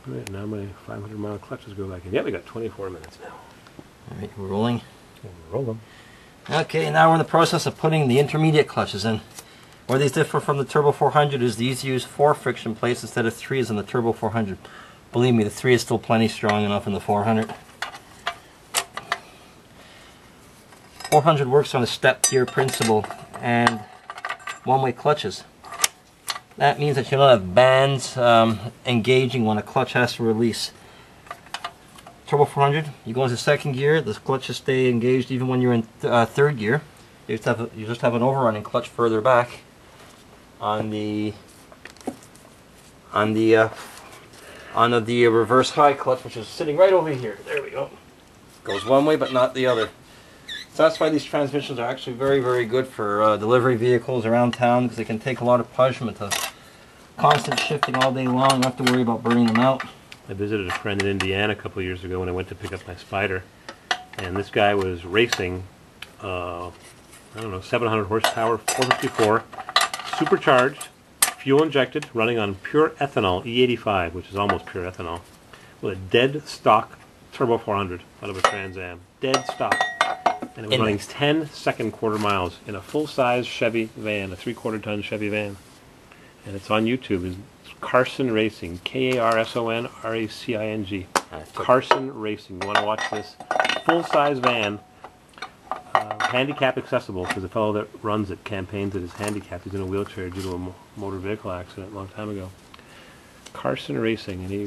Alright, now my 500-mile clutches go back in. Yeah, we got 24 minutes now. Alright, we're rolling. Roll them. Okay, now we're in the process of putting the intermediate clutches in. Where these differ from the Turbo 400 is these use 4 friction plates instead of 3 as in the Turbo 400. Believe me, the 3 is still plenty strong enough in the 400. 400 works on a step gear principle and one-way clutches. That means that you don't have bands engaging when a clutch has to release. Turbo 400, you go into second gear, the clutches stay engaged even when you're in third gear. You just have an overrunning clutch further back on the reverse high clutch, which is sitting right over here. There we go. Goes one way but not the other. So that's why these transmissions are actually very, very good for delivery vehicles around town, because they can take a lot of punishment of constant shifting all day long. You don't have to worry about burning them out. I visited a friend in Indiana a couple of years ago when I went to pick up my Spider, and this guy was racing, I don't know, 700 horsepower, 454, supercharged, fuel injected, running on pure ethanol, E85, which is almost pure ethanol, with a dead stock Turbo 400 out of a Trans Am. Dead stock. And it was running 10-second quarter miles in a full-size Chevy van, a 3/4-ton Chevy van. And it's on YouTube. It's Carson Racing, K-A-R-S-O-N-R-A-C-I-N-G. Carson Racing. You want to watch this full-size van, handicap accessible, because the fellow that runs it campaigns it is handicapped. He's in a wheelchair due to a motor vehicle accident a long time ago. Carson Racing, and he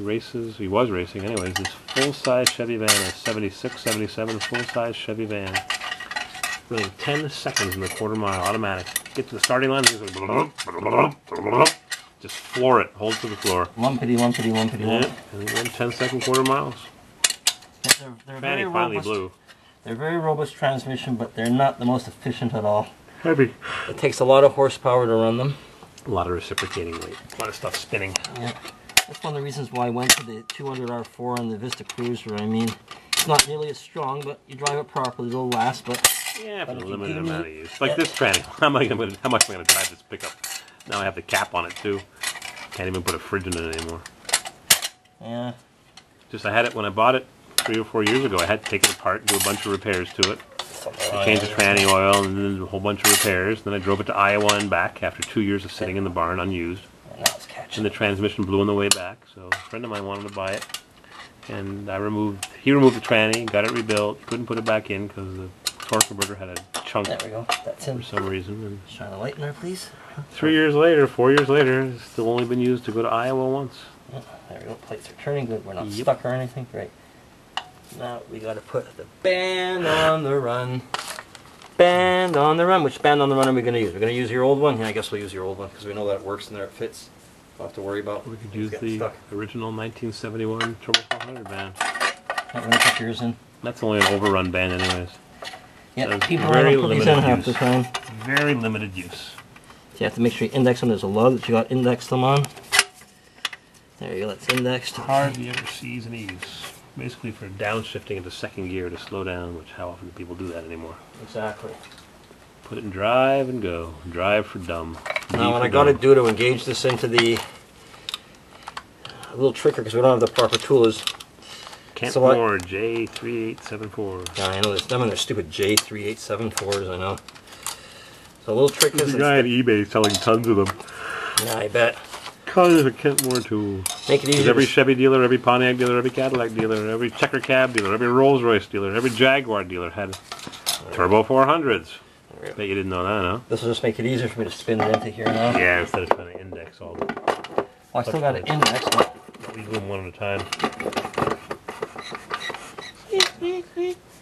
was racing anyways, this full-size Chevy van, a 76, 77 full-size Chevy van, running 10 seconds in the quarter mile, automatic. Get to the starting line, just floor it, hold to the floor. Lumpity, lumpity, lumpity, lump. And then 10-second quarter miles. They're Fanny finally blew. They're very robust transmission, but they're not the most efficient at all. Heavy. It takes a lot of horsepower to run them. A lot of reciprocating weight. A lot of stuff spinning. Yeah. That's one of the reasons why I went to the 200R4 and the Vista Cruiser. I mean, it's not nearly as strong, but you drive it properly, it'll last. But yeah, for a limited amount of use. Like this tranny. How much am I going to drive this pickup? Now I have the cap on it too. Can't even put a fridge in it anymore. Yeah. Just I had it when I bought it 3 or 4 years ago. I had to take it apart and do a bunch of repairs to it. I changed the tranny oil and then a whole bunch of repairs. Then I drove it to Iowa and back after 2 years of sitting in the barn unused. And the transmission blew on the way back. So a friend of mine wanted to buy it, and he removed the tranny, got it rebuilt. He couldn't put it back in because the torque converter had a chunk. There we go. That's in. For some reason. And shine a light in there, please. 4 years later, it's still only been used to go to Iowa once. Oh, there we go. Plates are turning good. We're not stuck or anything. Great. Now we got to put the band on the run. Band on the run. Which band on the run are we going to use? We're going to use your old one? Yeah, I guess we'll use your old one because we know that it works and there it fits. Don't have to worry about. We could use the original 1971 Turbo 400 band. We're going to put yours in. That's only an overrun band anyways. Yeah, people don't put these in half the time. Very limited use. So you have to make sure you index them. There's a lot that you got indexed them on. There you go, that's indexed. Hardly ever sees any use. Basically for downshifting into second gear to slow down, which how often do people do that anymore? Exactly. Put it in drive and go. Drive for dumb. Now what I got to do to engage this into the little tricker, because we don't have the proper tool, is Kentmore J3874. Yeah, I know them and their stupid J3874s. I know. So a little trick is there's a guy on eBay selling tons of them. Yeah, I bet. Call it a Kentmore tool. Make it easy. Every Chevy dealer, every Pontiac dealer, every Cadillac dealer, every checker cab dealer, every Rolls Royce dealer, every Jaguar dealer had Turbo 400s. Bet you didn't know that, huh? This will just make it easier for me to spin it into here now. Yeah, instead of trying to index all the... Well, I still got it indexed. But we do them one at a time.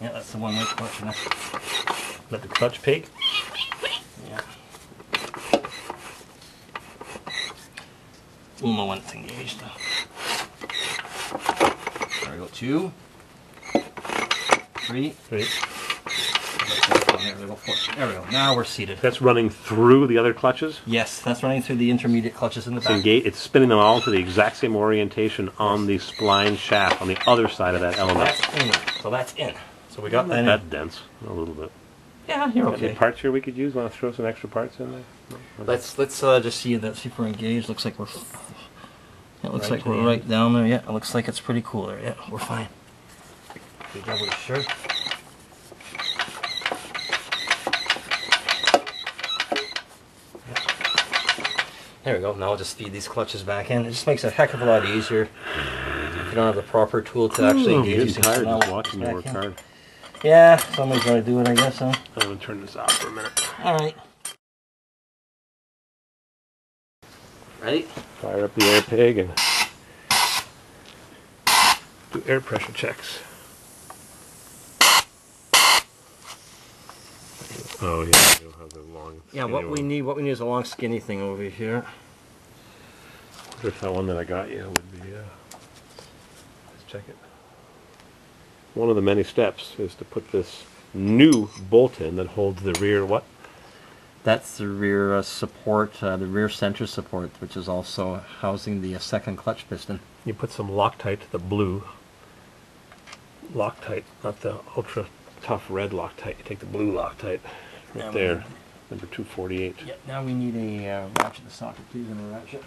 Yeah, that's the one-way clutch. Let the clutch pig. Yeah. Uma when it's engaged. There we go. 2, 3. There we go. 4. There we go. Now we're seated. That's running through the other clutches? Yes, that's running through the intermediate clutches in the back. It's spinning them all to the exact same orientation on the spline shaft on the other side of that element. That's in. So that's in. So we got that in. That dense. A little bit. Yeah, you're okay. Any parts here we could use? Want to throw some extra parts in there? No? Let's just see if we're engaged. Looks like we're It looks Right like to we're the right end. down there. Yeah, it looks like it's pretty cool there. Yeah, we're fine. We double the shirt. There we go. Now I'll just feed these clutches back in. It just makes it a heck of a lot easier if you don't have the proper tool to actually I'm engage getting these things. tired Now just we'll watching put you this work back in. hard. Yeah, somebody's got to do it, I guess, huh? I'm going to turn this off for a minute. All right. Ready? Fire up the air pig and do air pressure checks. Oh yeah, you don't have the long. Yeah, what we one. need is a long skinny thing over here. I wonder if that one that I got you would be. Let's check it. One of the many steps is to put this new bolt in that holds the rear what? That's the rear support, the rear center support, which is also housing the second clutch piston. You put some Loctite, the blue Loctite, not the ultra tough red Loctite. You take the blue Loctite right there, number 248. Yeah, now we need a ratchet to socket, please, and a ratchet.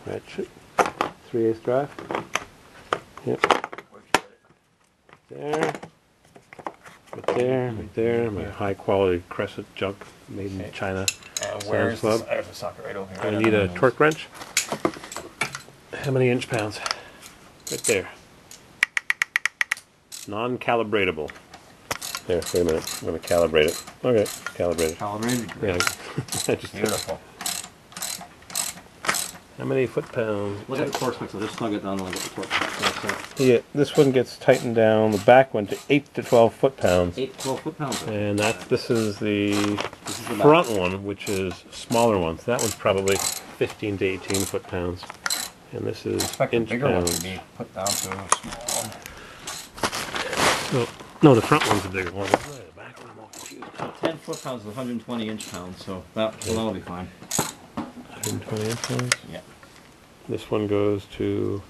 Ratchet, 3/8 drive. Yep. There. Right there, right there. My high quality Crescent junk made in China. And where's Sam's the Club. there's a socket right over here. I need a torque wrench. How many inch pounds? Right there. Non-calibratable. There, wait a minute. I'm going to calibrate it. Okay, calibrate it. Calibrated. Yeah, I just Beautiful. How many foot-pounds? Look at the torque spec, so just snug it down and look at the torque spec. Yeah, this one gets tightened down. The back one to 8 to 12 foot-pounds. 8 to 12 foot-pounds. And this is the the front one, which is smaller one. So that one's probably 15 to 18 foot-pounds. And this is Expect the inch bigger one pounds. to be put down to a small one. No, the front one's the bigger one. The back one, I'm all confused now. 10 foot-pounds is 120 inch-pounds, so that'll be fine. 120 inch pounds. Yeah. This one goes to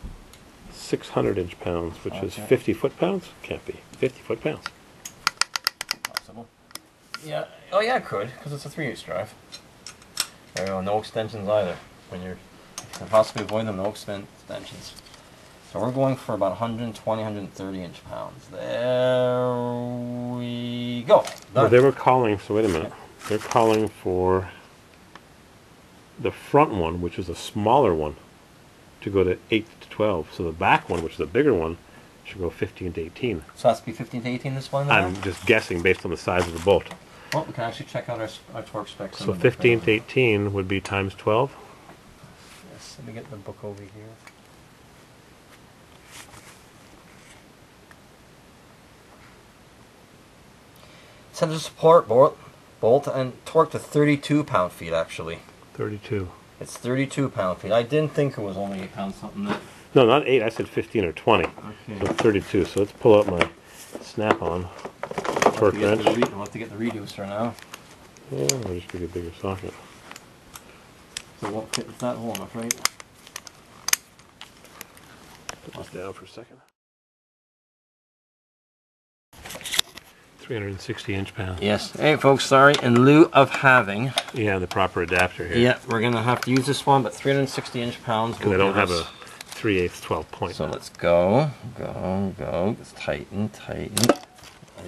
600 inch pounds, which is Okay. 50 foot-pounds? Can't be. 50 foot-pounds. Possible. Yeah. Oh yeah, it could, because it's a 3/8 drive. There you go. No extensions either. When you can possibly avoid them, no extensions. So we're going for about 120, 130 inch pounds. There we go. Well, Done. they were calling, so wait a minute. They're calling for the front one, which is a smaller one, to go to 8 to 12. So the back one, which is a bigger one, should go 15 to 18. So that's be 15 to 18 this one? I'm just guessing based on the size of the bolt. Well, we can actually check out our torque specs. So 15 to 18 would be times 12. Yes, let me get the book over here. Center support bolt and torque to 32 pound-feet actually. 32. It's 32 pound-feet. I didn't think it was only 8 pounds something. That No, not 8. I said 15 or 20. okay. So 32. So let's pull out my snap-on torque wrench. I'll have to get the reducer now. Yeah, I'll just give you a bigger socket. So it won't fit with that hole, I'm afraid. Put this down for a second. 360 inch pounds. Yes. Hey folks, sorry. In lieu of having, Yeah, the proper adapter here. yeah, we're gonna have to use this one, but 360 inch pounds. Because I don't have a 3/8 12 point. So let's go. Let's tighten.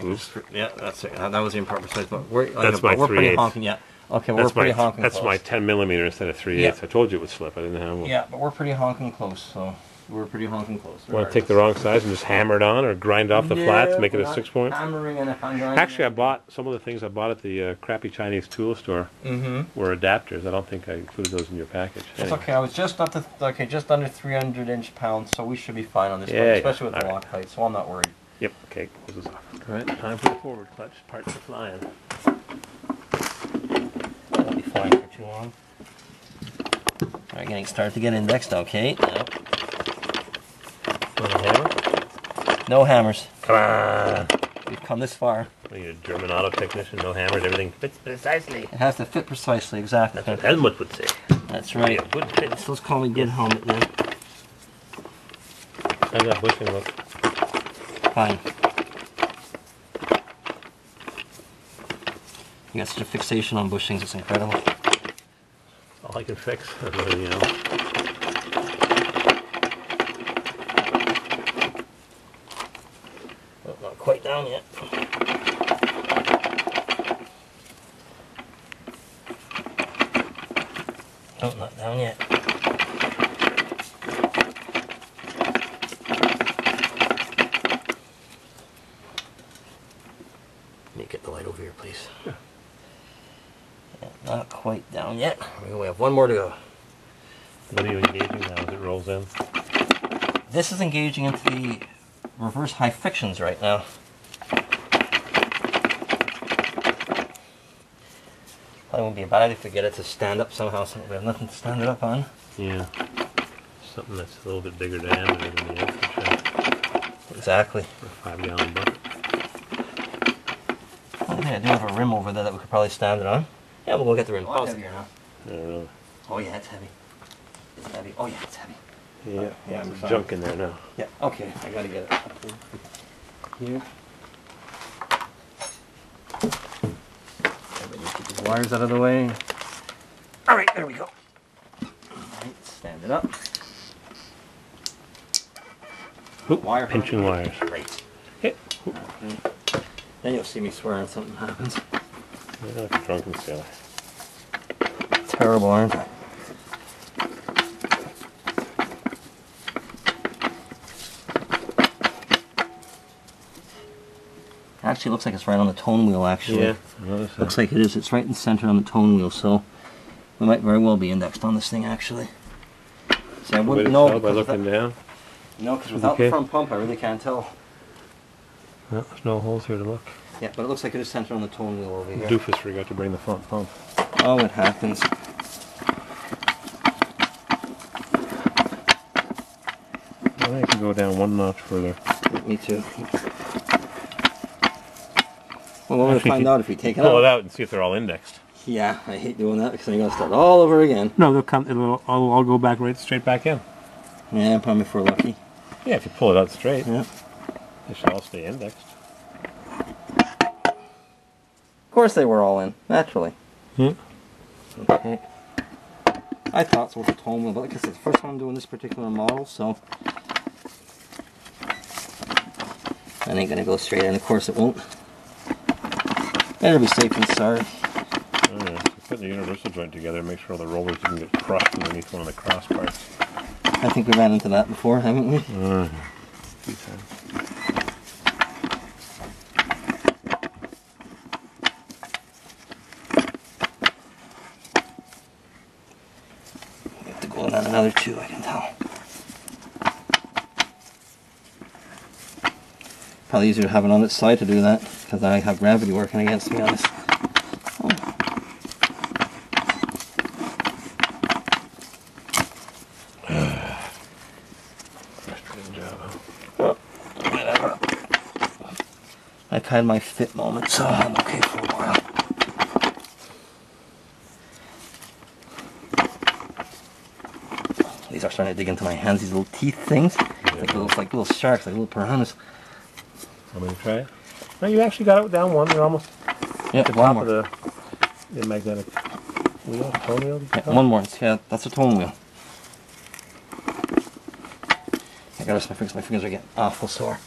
Oops. Yeah, that's it. That was the improper size, but we're That's my we're pretty 3/8. honking. Yeah. Okay, we're pretty honking That's close. my 10 millimeter instead of 3/8. Yeah. I told you it would slip. I didn't have one. Yeah, but we're pretty honking close, so we're pretty honking close. Want to take the wrong size and just hammer it on, or grind off the flats, make it a 6 point? Hammering and grinding. Actually, I bought some of the things I bought at the crappy Chinese tool store were adapters. I don't think I included those in your package. It's Anyway. okay. I was just up to just under 300 inch pounds, so we should be fine on this one, Yeah, especially with the all lock height. So I'm not worried. Yep. Okay. Close this off. All right. Time for the forward clutch. Parts are flying. That'll be fine for too long. All right, getting started to get indexed. Okay. Yep. Want a hammer? No hammers. Come on. We've come this far. Are you a German auto technician? No hammers. Everything fits precisely. It has to fit precisely, exactly. That's what Helmut would say. That's right. Yeah, good fit. So let's call it a good helmet then. How's that bushing look? Fine. You got such a fixation on bushings, it's incredible. All I can fix. You know. quite down yet. Oh, not down yet. Let me get the light over here, please. Yeah. Yeah, not quite down yet. We have one more to go. What are you engaging now as it rolls in? This is engaging into the reverse high frictions right now. Probably won't be a bad idea if we get it to stand up somehow, so we have nothing to stand it up on. Yeah. Something that's a little bit bigger diameter than the extra Exactly. for a 5-gallon bucket. I think I do have a rim over there that we could probably stand it on. Yeah, we'll go get the rim. Oh, it's heavier now. Really? Oh yeah, it's heavy. It's heavy. Oh yeah, it's heavy. Yeah, Yeah, there's junk in there now. Yeah, okay, I gotta get it up here. Everybody keep these wires out of the way. Alright, there we go. Alright, stand it up. Oop, Wire pinching wires. Great. Hit. Then you'll see me swearing something happens. Yeah, like a drunken sailor. Terrible, aren't I? Actually, it looks like it's right on the tone wheel, actually. Yeah, I noticed that. Looks like it is. It's right in the center on the tone wheel, so we might very well be indexed on this thing, actually. See, I Way wouldn't to know. tell by because looking down. No, because without Okay. the front pump, I really can't tell. Well, there's no holes here to look. Yeah, but it looks like it is centered on the tone wheel over here. Doofus forgot to bring the front pump. Oh, it happens. Well, I can go down one notch further. Me too. Well, we're going to Actually, find out if we take it Pull it out. out and see if they're all indexed. Yeah, I hate doing that because then you're going to start all over again. No, they'll come. It'll all go back straight back in. Yeah, probably if we're lucky. Yeah, if you pull it out straight, Yeah. they should all stay indexed. Of course they were all in, naturally. Yeah. Okay. I thought so with the tone wheel, but like I said, it's the first time I'm doing this particular model, so that ain't gonna go straight in. Of course it won't. Better be safe than sorry. Oh, yeah. So put the universal joint together, make sure all the rollers didn't get crushed underneath one of the cross parts. I think we ran into that before, haven't we? A few times. We have to go on another two, I can tell. Probably easier to have it on its side to do that, because I have gravity working against me on this. Oh. Frustrating job, huh? Oh, whatever. I've had my fit moment, so I'm okay for a while. These are starting to dig into my hands, these little teeth things. Like little sharks, like little piranhas. I'm going to try it. No, you actually got it down one. You're almost Yep, at the one top more. of the magnetic wheel, tone wheel. Yeah, one more. Yeah, that's a tone wheel. I gotta rest my fingers. My fingers are getting awful sore.